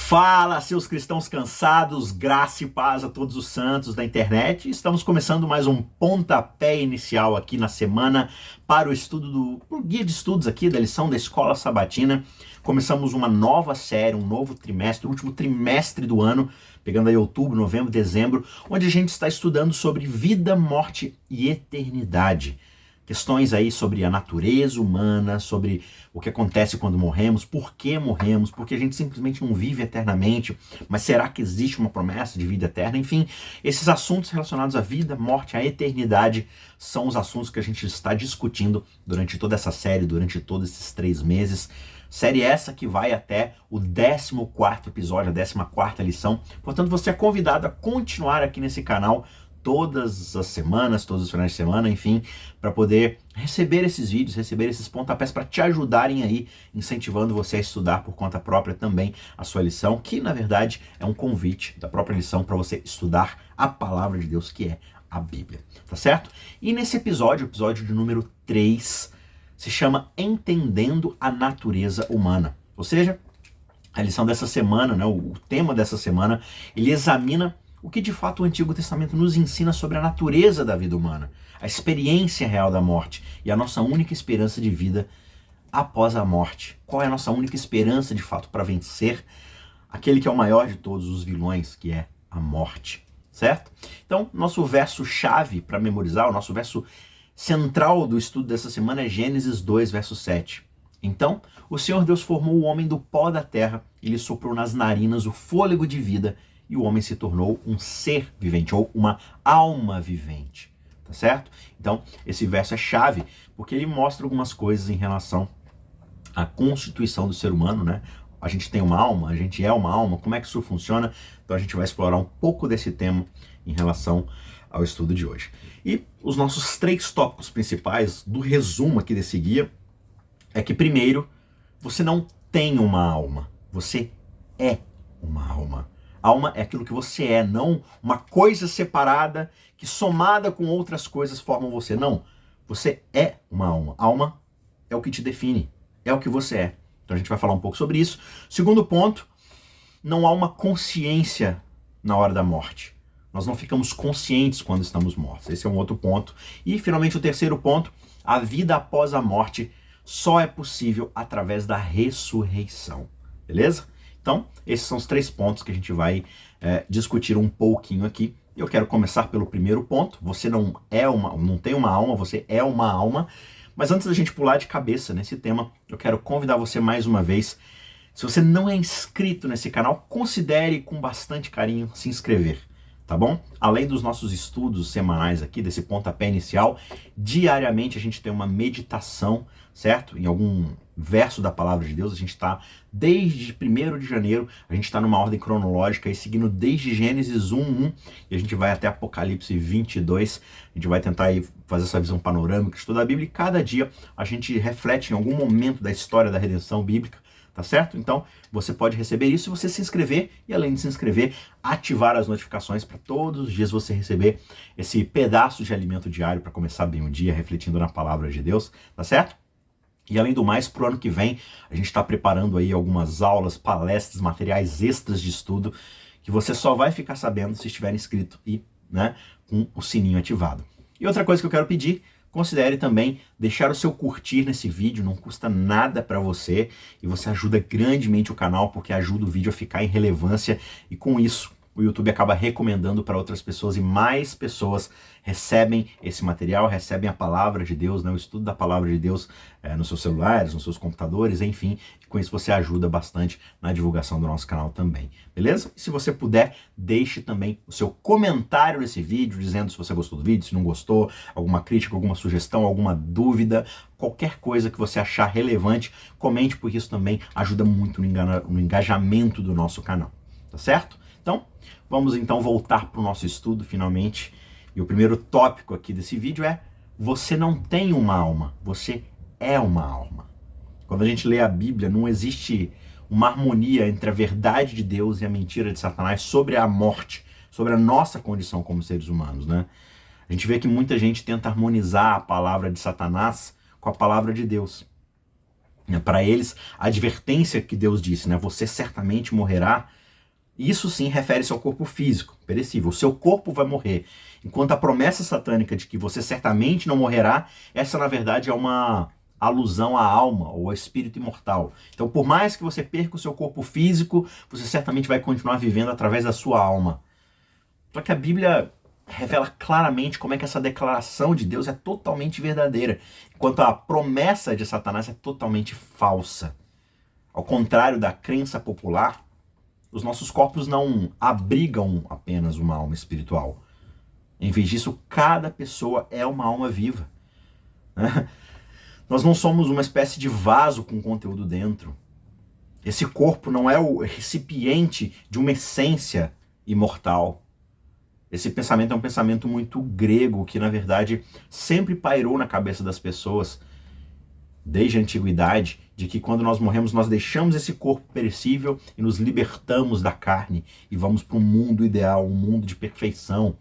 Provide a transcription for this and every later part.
Fala, seus cristãos cansados, graça e paz a todos os santos da internet. Estamos começando mais um pontapé inicial aqui na semana para o estudo do guia de estudos aqui da lição da Escola Sabatina. Começamos uma nova série, um novo trimestre, o último trimestre do ano, pegando aí outubro, novembro, dezembro, onde a gente está estudando sobre vida, morte e eternidade. Questões aí sobre a natureza humana, sobre o que acontece quando morremos, porque a gente simplesmente não vive eternamente, mas será que existe uma promessa de vida eterna? Enfim, esses assuntos relacionados à vida, morte, à eternidade, são os assuntos que a gente está discutindo durante toda essa série, durante todos esses 3 meses. Série essa que vai até o 14º episódio, a 14ª lição. Portanto, você é convidado a continuar aqui nesse canal todas as semanas, todos os finais de semana, enfim, para poder receber esses vídeos, receber esses pontapés para te ajudarem aí, incentivando você a estudar por conta própria também a sua lição, que na verdade é um convite da própria lição para você estudar a palavra de Deus, que é a Bíblia, tá certo? E nesse episódio, episódio de número 3, se chama Entendendo a Natureza Humana. Ou seja, a lição dessa semana, né, o tema dessa semana, ele examina o que de fato o Antigo Testamento nos ensina sobre a natureza da vida humana, a experiência real da morte e a nossa única esperança de vida após a morte. Qual é a nossa única esperança de fato para vencer aquele que é o maior de todos os vilões, que é a morte, certo? Então, nosso verso-chave para memorizar, o nosso verso central do estudo dessa semana é Gênesis 2, verso 7. Então, o Senhor Deus formou o homem do pó da terra e lhe soprou nas narinas o fôlego de vida, e o homem se tornou um ser vivente, ou uma alma vivente, tá certo? Então, esse verso é chave, porque ele mostra algumas coisas em relação à constituição do ser humano, né? A gente tem uma alma, a gente é uma alma, como é que isso funciona? Então a gente vai explorar um pouco desse tema em relação ao estudo de hoje. E os nossos 3 tópicos principais do resumo aqui desse guia é que, primeiro, você não tem uma alma, você é uma alma. Alma é aquilo que você é, não uma coisa separada que somada com outras coisas formam você. Não, você é uma alma. Alma é o que te define, é o que você é. Então a gente vai falar um pouco sobre isso. Segundo ponto, não há uma consciência na hora da morte. Nós não ficamos conscientes quando estamos mortos. Esse é um outro ponto. E finalmente o terceiro ponto, a vida após a morte só é possível através da ressurreição. Beleza? Então, esses são os 3 pontos que a gente vai discutir um pouquinho aqui. Eu quero começar pelo primeiro ponto. Você não tem uma alma, você é uma alma. Mas antes da gente pular de cabeça nesse tema, eu quero convidar você mais uma vez. Se você não é inscrito nesse canal, considere com bastante carinho se inscrever, tá bom? Além dos nossos estudos semanais aqui, desse pontapé inicial, diariamente a gente tem uma meditação, certo? Em algum verso da palavra de Deus, a gente está desde 1º de janeiro, a gente está numa ordem cronológica aí, seguindo desde Gênesis 1:1, e a gente vai até Apocalipse 22, a gente vai tentar aí fazer essa visão panorâmica, estudar a Bíblia, e cada dia a gente reflete em algum momento da história da redenção bíblica, tá certo? Então, você pode receber isso se você se inscrever e, além de se inscrever, ativar as notificações para todos os dias você receber esse pedaço de alimento diário para começar bem o dia, refletindo na palavra de Deus, tá certo? E além do mais, para o ano que vem, a gente está preparando aí algumas aulas, palestras, materiais extras de estudo, que você só vai ficar sabendo se estiver inscrito e, né, com o sininho ativado. E outra coisa que eu quero pedir, considere também deixar o seu curtir nesse vídeo, não custa nada para você e você ajuda grandemente o canal, porque ajuda o vídeo a ficar em relevância e com isso o YouTube acaba recomendando para outras pessoas e mais pessoas recebem esse material, recebem a palavra de Deus, né, o estudo da palavra de Deus nos seus celulares, nos seus computadores, enfim, e com isso você ajuda bastante na divulgação do nosso canal também, beleza? E se você puder, deixe também o seu comentário nesse vídeo, dizendo se você gostou do vídeo, se não gostou, alguma crítica, alguma sugestão, alguma dúvida, qualquer coisa que você achar relevante, comente, porque isso também ajuda muito no engajamento do nosso canal, tá certo? Então, vamos então voltar para o nosso estudo finalmente. E o primeiro tópico aqui desse vídeo é: você não tem uma alma, você é uma alma. Quando a gente lê a Bíblia, não existe uma harmonia entre a verdade de Deus e a mentira de Satanás sobre a morte, sobre a nossa condição como seres humanos, né? A gente vê que muita gente tenta harmonizar a palavra de Satanás com a palavra de Deus. Para eles, a advertência que Deus disse, né? Você certamente morrerá. Isso sim refere-se ao corpo físico, perecível. O seu corpo vai morrer. Enquanto a promessa satânica de que você certamente não morrerá, essa na verdade é uma alusão à alma ou ao espírito imortal. Então, por mais que você perca o seu corpo físico, você certamente vai continuar vivendo através da sua alma. Só que a Bíblia revela claramente como é que essa declaração de Deus é totalmente verdadeira, enquanto a promessa de Satanás é totalmente falsa. Ao contrário da crença popular, os nossos corpos não abrigam apenas uma alma espiritual. Em vez disso, cada pessoa é uma alma viva. Nós não somos uma espécie de vaso com conteúdo dentro. Esse corpo não é o recipiente de uma essência imortal. Esse pensamento é um pensamento muito grego, que na verdade sempre pairou na cabeça das pessoas, desde a antiguidade, de que quando nós morremos, nós deixamos esse corpo perecível e nos libertamos da carne e vamos para um mundo ideal, um mundo de perfeição,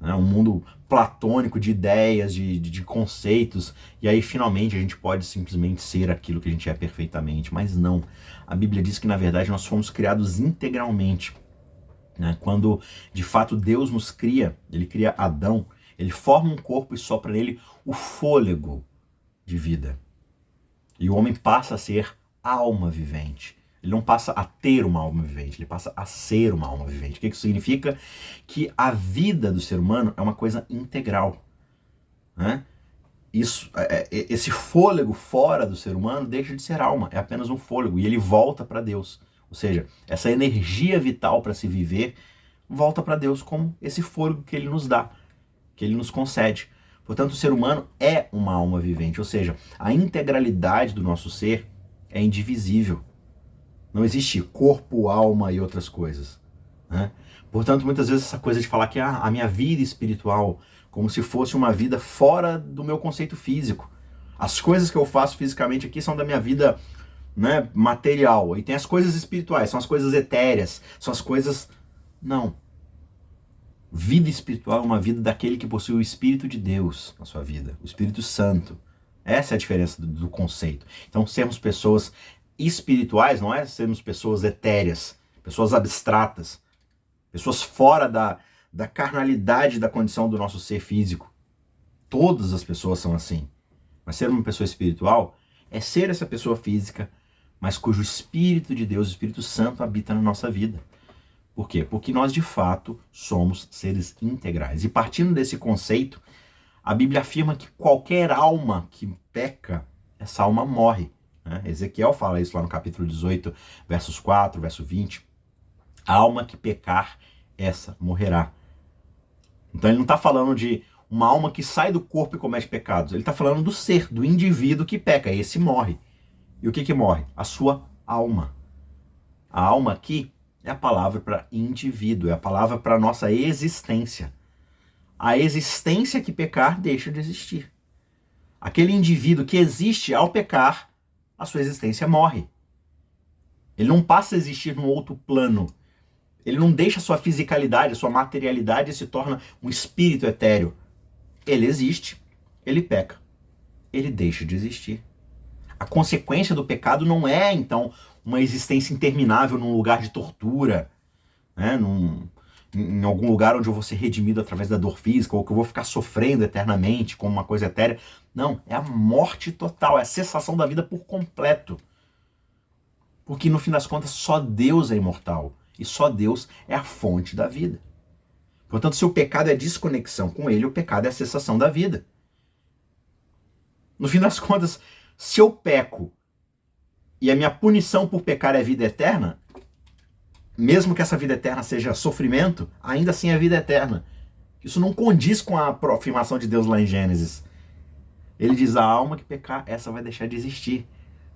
né? Um mundo platônico de ideias, de conceitos, e aí finalmente a gente pode simplesmente ser aquilo que a gente é perfeitamente. Mas não, a Bíblia diz que na verdade nós fomos criados integralmente, né? Quando de fato Deus nos cria, ele cria Adão, ele forma um corpo e sopra nele o fôlego de vida. E o homem passa a ser alma vivente. Ele não passa a ter uma alma vivente, ele passa a ser uma alma vivente. O que isso significa? Que a vida do ser humano é uma coisa integral, né? Esse fôlego fora do ser humano deixa de ser alma, é apenas um fôlego, e ele volta para Deus. Ou seja, essa energia vital para se viver volta para Deus como esse fôlego que ele nos dá, que ele nos concede. Portanto, o ser humano é uma alma vivente, ou seja, a integralidade do nosso ser é indivisível. Não existe corpo, alma e outras coisas, né? Portanto, muitas vezes essa coisa de falar que a minha vida espiritual, como se fosse uma vida fora do meu conceito físico. As coisas que eu faço fisicamente aqui são da minha vida, né, material. E tem as coisas espirituais, são as coisas etéreas, são as coisas... Não. Vida espiritual é uma vida daquele que possui o Espírito de Deus na sua vida, o Espírito Santo. Essa é a diferença do conceito. Então, sermos pessoas espirituais não é sermos pessoas etéreas, pessoas abstratas, pessoas fora da carnalidade da condição do nosso ser físico. Todas as pessoas são assim. Mas ser uma pessoa espiritual é ser essa pessoa física, mas cujo Espírito de Deus, o Espírito Santo, habita na nossa vida. Por quê? Porque nós, de fato, somos seres integrais. E partindo desse conceito, a Bíblia afirma que qualquer alma que peca, essa alma morre, né? Ezequiel fala isso lá no capítulo 18, versos 4, verso 20. A alma que pecar, essa morrerá. Então ele não está falando de uma alma que sai do corpo e comete pecados. Ele está falando do ser, do indivíduo que peca. Esse morre. E o que morre? A sua alma. A alma aqui é a palavra para indivíduo, é a palavra para a nossa existência. A existência que pecar deixa de existir. Aquele indivíduo que existe ao pecar, a sua existência morre. Ele não passa a existir num outro plano. Ele não deixa a sua fisicalidade, a sua materialidade e se torna um espírito etéreo. Ele existe, ele peca, ele deixa de existir. A consequência do pecado não é, então, uma existência interminável num lugar de tortura, né? Em algum lugar onde eu vou ser redimido através da dor física, ou que eu vou ficar sofrendo eternamente como uma coisa etérea. Não, é a morte total, é a cessação da vida por completo. Porque no fim das contas só Deus é imortal, e só Deus é a fonte da vida. Portanto, se o pecado é desconexão com ele, o pecado é a cessação da vida. No fim das contas, se eu peco e a minha punição por pecar é vida eterna, mesmo que essa vida eterna seja sofrimento, ainda assim é vida eterna. Isso não condiz com a afirmação de Deus lá em Gênesis. Ele diz, a alma que pecar, essa vai deixar de existir.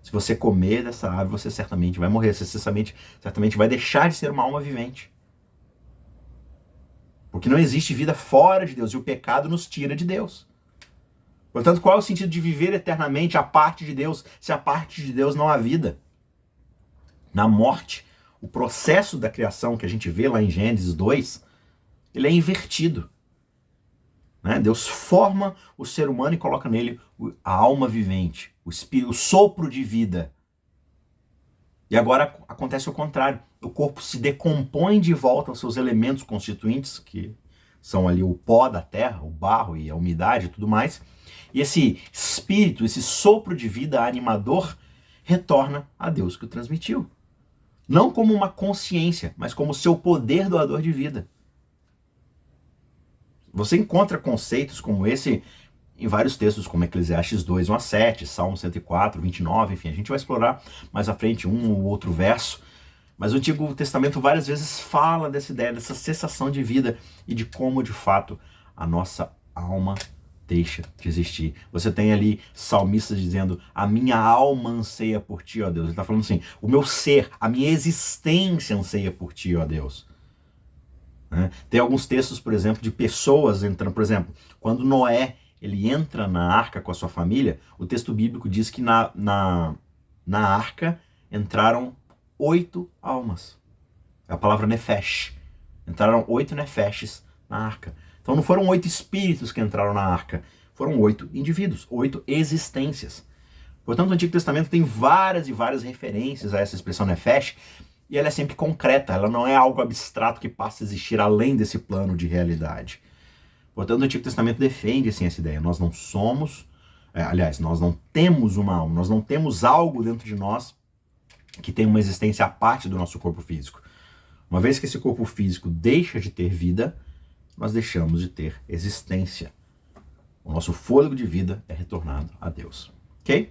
Se você comer dessa árvore, você certamente vai morrer. Você certamente vai deixar de ser uma alma vivente. Porque não existe vida fora de Deus, e o pecado nos tira de Deus. Portanto, qual é o sentido de viver eternamente a parte de Deus, se a parte de Deus não há vida? Na morte, o processo da criação que a gente vê lá em Gênesis 2, ele é invertido. né? Deus forma o ser humano e coloca nele a alma vivente, o espírito, o sopro de vida. E agora acontece o contrário. O corpo se decompõe de volta aos seus elementos constituintes, que são ali o pó da terra, o barro e a umidade e tudo mais. E esse espírito, esse sopro de vida animador, retorna a Deus que o transmitiu. Não como uma consciência, mas como seu poder doador de vida. Você encontra conceitos como esse em vários textos, como Eclesiastes 2, 1 a 7, Salmo 104, 29, enfim, a gente vai explorar mais à frente um ou outro verso. Mas o Antigo Testamento várias vezes fala dessa ideia, dessa cessação de vida e de como, de fato, a nossa alma deixa de existir. Você tem ali salmistas dizendo: a minha alma anseia por ti, ó Deus. Ele está falando assim: o meu ser, a minha existência anseia por ti, ó Deus. Tem alguns textos, por exemplo, de pessoas entrando, por exemplo, quando Noé ele entra na arca com a sua família, o texto bíblico diz que na arca entraram 8 almas. É a palavra nefesh. Entraram 8 nefeshes na arca. Então não foram 8 espíritos que entraram na arca, foram 8 indivíduos, 8 existências. Portanto, o Antigo Testamento tem várias e várias referências a essa expressão nefesh, e ela é sempre concreta, ela não é algo abstrato que passa a existir além desse plano de realidade. Portanto, o Antigo Testamento defende assim, essa ideia. Nós não somos, nós não temos uma alma, nós não temos algo dentro de nós que tem uma existência à parte do nosso corpo físico. Uma vez que esse corpo físico deixa de ter vida, nós deixamos de ter existência. O nosso fôlego de vida é retornado a Deus. Ok?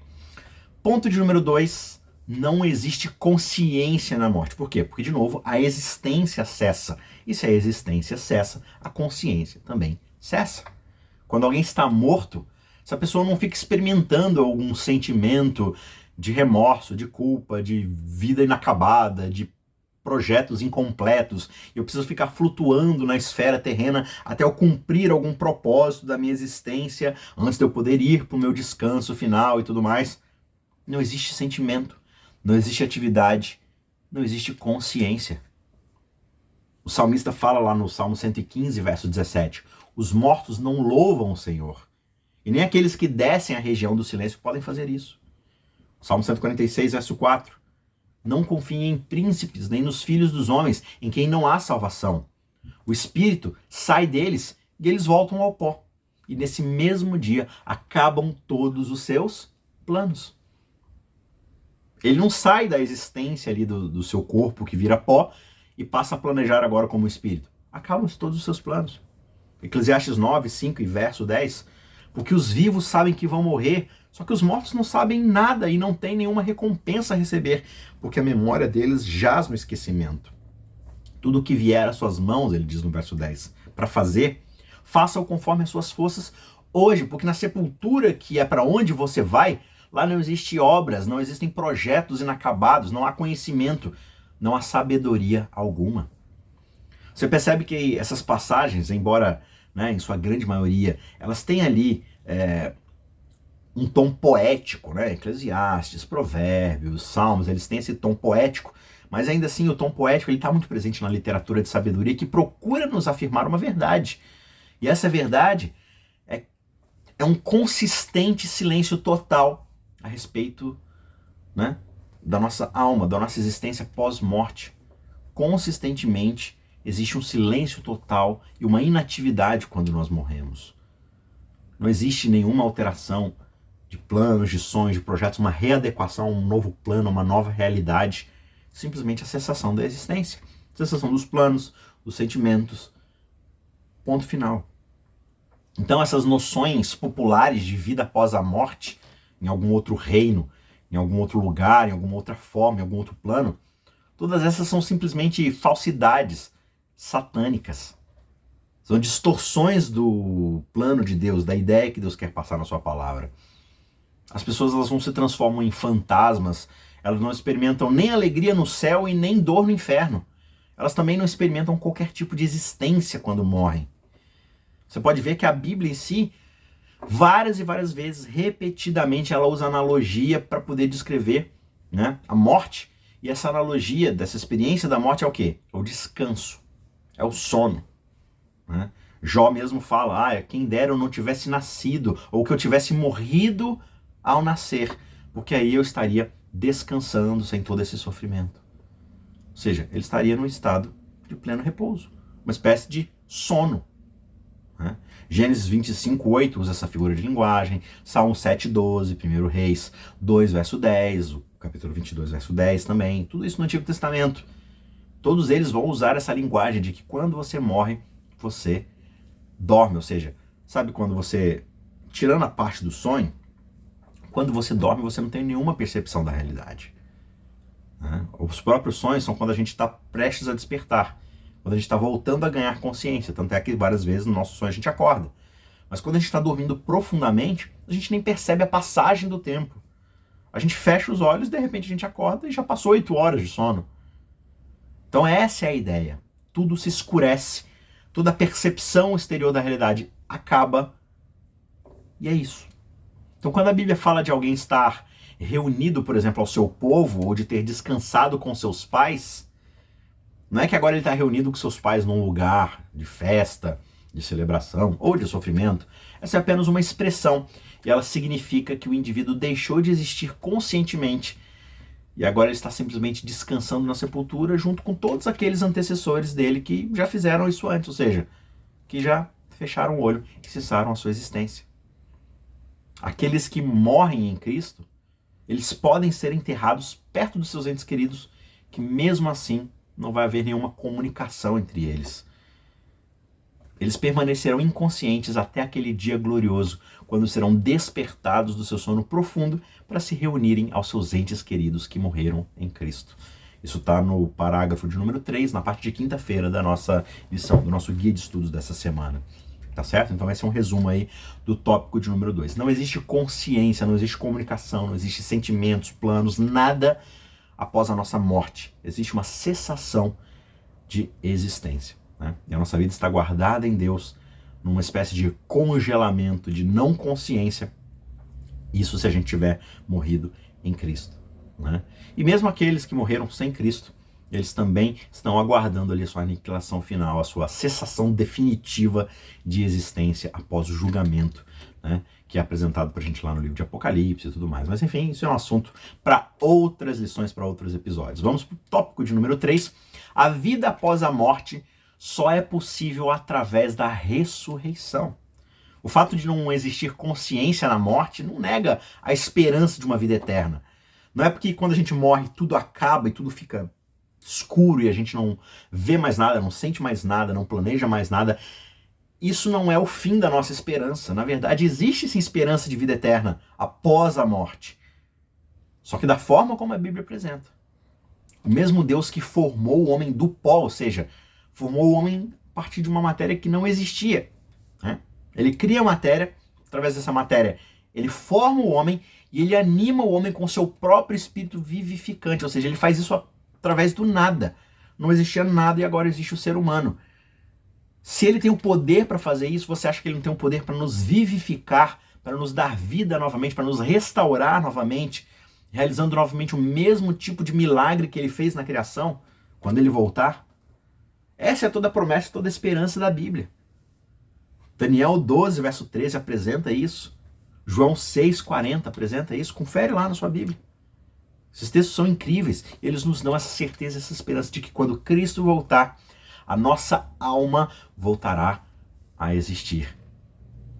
Ponto de número 2. Não existe consciência na morte. Por quê? Porque, de novo, a existência cessa. E se a existência cessa, a consciência também cessa. Quando alguém está morto, essa pessoa não fica experimentando algum sentimento de remorso, de culpa, de vida inacabada, de projetos incompletos. Eu preciso ficar flutuando na esfera terrena até eu cumprir algum propósito da minha existência antes de eu poder ir para o meu descanso final e tudo mais. Não existe sentimento. Não existe atividade, não existe consciência. O salmista fala lá no Salmo 115, verso 17, os mortos não louvam o Senhor, e nem aqueles que descem à região do silêncio podem fazer isso. Salmo 146, verso 4, não confiem em príncipes, nem nos filhos dos homens, em quem não há salvação. O espírito sai deles e eles voltam ao pó, e nesse mesmo dia acabam todos os seus planos. Ele não sai da existência ali do seu corpo que vira pó e passa a planejar agora como espírito. Acabam-se todos os seus planos. Eclesiastes 9, 5 e verso 10. Porque os vivos sabem que vão morrer, só que os mortos não sabem nada e não têm nenhuma recompensa a receber, porque a memória deles jaz no esquecimento. Tudo o que vier às suas mãos, ele diz no verso 10, para fazer, faça-o conforme as suas forças hoje, porque na sepultura, que é para onde você vai, lá não existem obras, não existem projetos inacabados, não há conhecimento, não há sabedoria alguma. Você percebe que essas passagens, embora, em sua grande maioria, elas têm ali um tom poético, Eclesiastes, Provérbios, Salmos, eles têm esse tom poético, mas ainda assim o tom poético está muito presente na literatura de sabedoria que procura nos afirmar uma verdade. E essa verdade é um consistente silêncio total a respeito da nossa alma, da nossa existência pós-morte. Consistentemente existe um silêncio total e uma inatividade quando nós morremos. Não existe nenhuma alteração de planos, de sonhos, de projetos, uma readequação a um novo plano, uma nova realidade. Simplesmente a cessação da existência. Cessação dos planos, dos sentimentos. Ponto final. Então essas noções populares de vida após a morte, em algum outro reino, em algum outro lugar, em alguma outra forma, em algum outro plano, todas essas são simplesmente falsidades satânicas. São distorções do plano de Deus, da ideia que Deus quer passar na sua palavra. As pessoas elas não se transformam em fantasmas, elas não experimentam nem alegria no céu e nem dor no inferno. Elas também não experimentam qualquer tipo de existência quando morrem. Você pode ver que a Bíblia em si, várias e várias vezes, repetidamente, ela usa analogia para poder descrever a morte. E essa analogia dessa experiência da morte é o quê? É o descanso, é o sono. Jó mesmo fala, quem dera eu não tivesse nascido, ou que eu tivesse morrido ao nascer, porque aí eu estaria descansando sem todo esse sofrimento. Ou seja, ele estaria num estado de pleno repouso, uma espécie de sono. Né? Gênesis 25:8 usa essa figura de linguagem, Salmo 7:12, 1 Reis 2, verso 10, o capítulo 22, verso 10 também, tudo isso no Antigo Testamento. Todos eles vão usar essa linguagem de que quando você morre, você dorme, ou seja, sabe quando você, tirando a parte do sonho, quando você dorme você não tem nenhuma percepção da realidade. Né? Os próprios sonhos são quando a gente está prestes a despertar, quando a gente está voltando a ganhar consciência, tanto é que várias vezes no nosso sonho a gente acorda. Mas quando a gente está dormindo profundamente, a gente nem percebe a passagem do tempo. A gente fecha os olhos, de repente a gente acorda e já passou 8 horas de sono. Então essa é a ideia. Tudo se escurece, toda a percepção exterior da realidade acaba, e é isso. Então quando a Bíblia fala de alguém estar reunido, por exemplo, ao seu povo, ou de ter descansado com seus pais, não é que agora ele está reunido com seus pais num lugar de festa, de celebração ou de sofrimento. Essa é apenas uma expressão e ela significa que o indivíduo deixou de existir conscientemente e agora ele está simplesmente descansando na sepultura junto com todos aqueles antecessores dele que já fizeram isso antes, ou seja, que já fecharam o olho e cessaram a sua existência. Aqueles que morrem em Cristo, eles podem ser enterrados perto dos seus entes queridos, que mesmo assim não vai haver nenhuma comunicação entre eles. Eles permanecerão inconscientes até aquele dia glorioso, quando serão despertados do seu sono profundo para se reunirem aos seus entes queridos que morreram em Cristo. Isso está no parágrafo de número 3, na parte de quinta-feira da nossa lição, do nosso guia de estudos dessa semana. Tá certo? Então esse é um resumo aí do tópico de número 2. Não existe consciência, não existe comunicação, não existe sentimentos, planos, nada após a nossa morte. Existe uma cessação de existência. Né? E a nossa vida está guardada em Deus, numa espécie de congelamento, de não consciência. Isso se a gente tiver morrido em Cristo. Né? E mesmo aqueles que morreram sem Cristo, eles também estão aguardando ali a sua aniquilação final, a sua cessação definitiva de existência após o julgamento, né, que é apresentado pra gente lá no livro de Apocalipse e tudo mais. Mas enfim, isso é um assunto para outras lições, para outros episódios. Vamos pro tópico de número 3. A vida após a morte só é possível através da ressurreição. O fato de não existir consciência na morte não nega a esperança de uma vida eterna. Não é porque quando a gente morre tudo acaba e tudo fica escuro e a gente não vê mais nada, não sente mais nada, não planeja mais nada. Isso não é o fim da nossa esperança. Na verdade, existe sim esperança de vida eterna após a morte. Só que da forma como a Bíblia apresenta. O mesmo Deus que formou o homem do pó, ou seja, formou o homem a partir de uma matéria que não existia. Né? Ele cria a matéria, através dessa matéria, ele forma o homem e ele anima o homem com seu próprio espírito vivificante, ou seja, ele faz isso através do nada. Não existia nada e agora existe o ser humano. Se ele tem o poder para fazer isso, você acha que ele não tem o poder para nos vivificar, para nos dar vida novamente, para nos restaurar novamente, realizando novamente o mesmo tipo de milagre que ele fez na criação, quando ele voltar? Essa é toda a promessa, toda a esperança da Bíblia. Daniel 12, verso 13 apresenta isso. João 6,40 apresenta isso. Confere lá na sua Bíblia. Esses textos são incríveis. Eles nos dão essa certeza, essa esperança de que quando Cristo voltar, a nossa alma voltará a existir.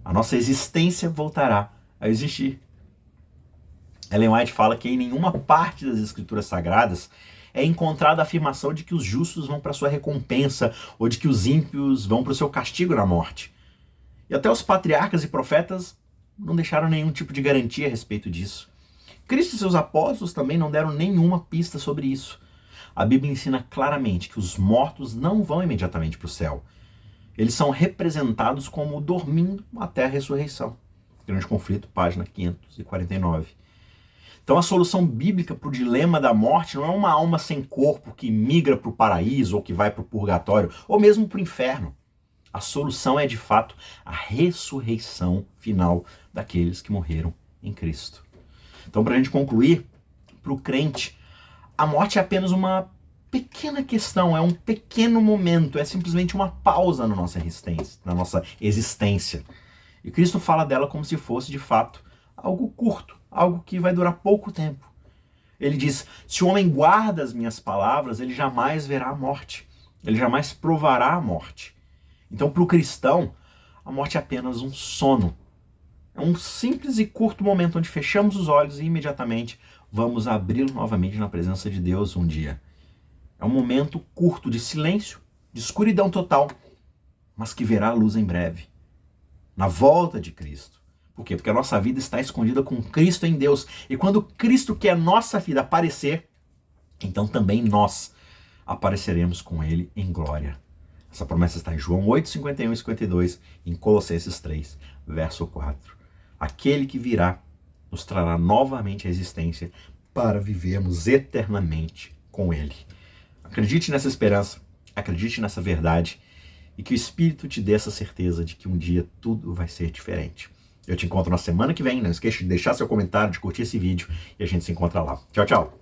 A nossa existência voltará a existir. Ellen White fala que em nenhuma parte das Escrituras Sagradas é encontrada a afirmação de que os justos vão para sua recompensa ou de que os ímpios vão para o seu castigo na morte. E até os patriarcas e profetas não deixaram nenhum tipo de garantia a respeito disso. Cristo e seus apóstolos também não deram nenhuma pista sobre isso. A Bíblia ensina claramente que os mortos não vão imediatamente para o céu. Eles são representados como dormindo até a ressurreição. Grande Conflito, página 549. Então a solução bíblica para o dilema da morte não é uma alma sem corpo que migra para o paraíso ou que vai para o purgatório ou mesmo para o inferno. A solução é de fato a ressurreição final daqueles que morreram em Cristo. Então, para a gente concluir, para o crente, a morte é apenas uma pequena questão, é um pequeno momento, é simplesmente uma pausa na nossa existência. E Cristo fala dela como se fosse, de fato, algo curto, algo que vai durar pouco tempo. Ele diz, se o homem guarda as minhas palavras, ele jamais verá a morte. Ele jamais provará a morte. Então, para o cristão, a morte é apenas um sono. É um simples e curto momento onde fechamos os olhos e imediatamente vamos abri-lo novamente na presença de Deus um dia. É um momento curto de silêncio, de escuridão total, mas que verá a luz em breve, na volta de Cristo. Por quê? Porque a nossa vida está escondida com Cristo em Deus. E quando Cristo quer a nossa vida aparecer, então também nós apareceremos com Ele em glória. Essa promessa está em João 8, 51 e 52, em Colossenses 3, verso 4. Aquele que virá nos trará novamente a existência para vivermos eternamente com Ele. Acredite nessa esperança, acredite nessa verdade e que o Espírito te dê essa certeza de que um dia tudo vai ser diferente. Eu te encontro na semana que vem. Não esqueça de deixar seu comentário, de curtir esse vídeo e a gente se encontra lá. Tchau, tchau!